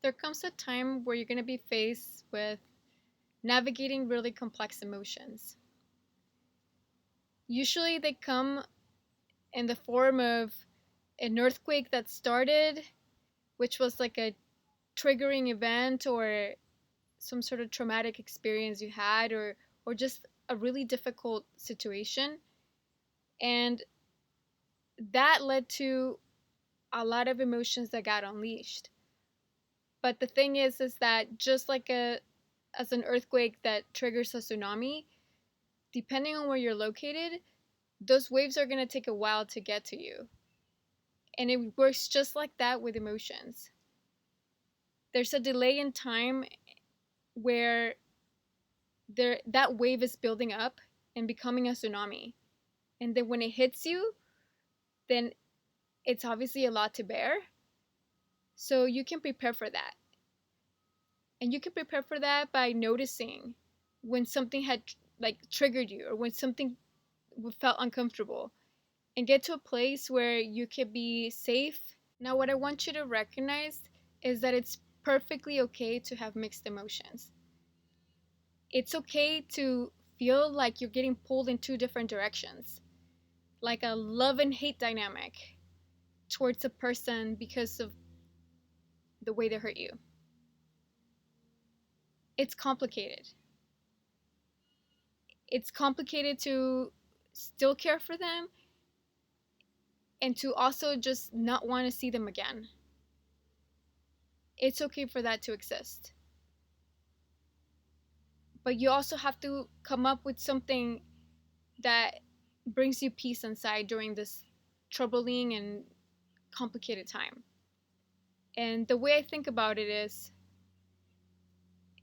There comes a time where you're going to be faced with navigating really complex emotions. Usually, they come in the form of an earthquake that started, which was like a triggering event or some sort of traumatic experience you had, or just a really difficult situation. And that led to a lot of emotions that got unleashed. But the thing is that just like a as an earthquake that triggers a tsunami, depending on where you're located, those waves are going to take a while to get to you. And it works just like that with emotions. There's a delay in time where that wave is building up and becoming a tsunami. And then when it hits you, then it's obviously a lot to bear. So you can prepare for that. And you can prepare for that by noticing when something had like triggered you or when something felt uncomfortable, and get to a place where you can be safe. Now, what I want you to recognize is that it's perfectly okay to have mixed emotions. It's okay to feel like you're getting pulled in two different directions, like a love and hate dynamic towards a person because of the way they hurt you. It's complicated. It's complicated to still care for them and to also just not want to see them again. It's okay for that to exist. But you also have to come up with something that brings you peace inside during this troubling and complicated time. And the way I think about it is,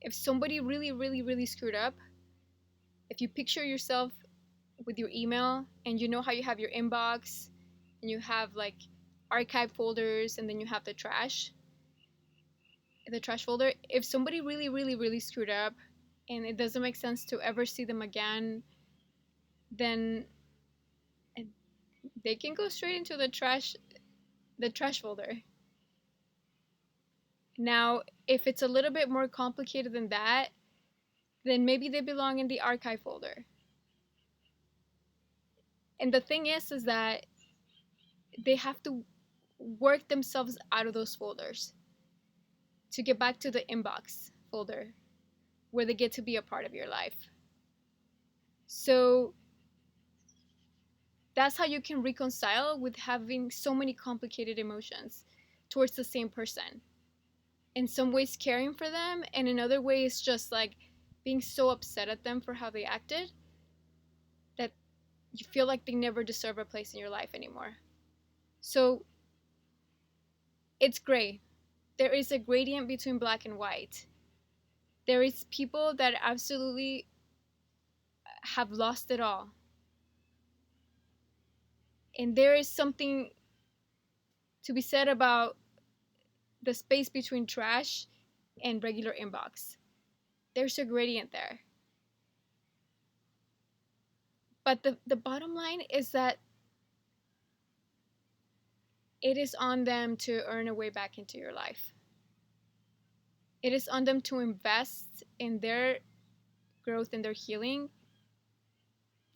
if somebody really, really, really screwed up, if you picture yourself with your email and you know how you have your inbox and you have like archive folders and then you have the trash folder. If somebody really, really, really screwed up and it doesn't make sense to ever see them again, then they can go straight into the trash folder. Now, if it's a little bit more complicated than that, then maybe they belong in the archive folder. And the thing is that they have to work themselves out of those folders to get back to the inbox folder where they get to be a part of your life. So that's how you can reconcile with having so many complicated emotions towards the same person. In some ways, caring for them, and in other ways, just like being so upset at them for how they acted that you feel like they never deserve a place in your life anymore. So it's gray. There is a gradient between black and white. There is people that absolutely have lost it all. And there is something to be said about the space between trash and regular inbox. There's a gradient there. But the bottom line is that it is on them to earn a way back into your life. It is on them to invest in their growth and their healing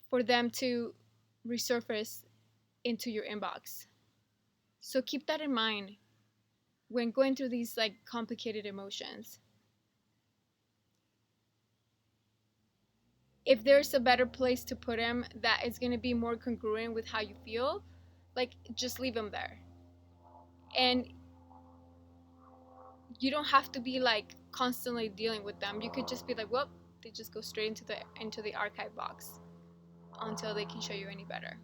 for them to resurface into your inbox. So keep that in mind when going through these like complicated emotions. If there's a better place to put them that is going to be more congruent with how you feel, like just leave them there. And you don't have to be like constantly dealing with them. You could just be like, well, they just go straight into the archive box until they can show you any better.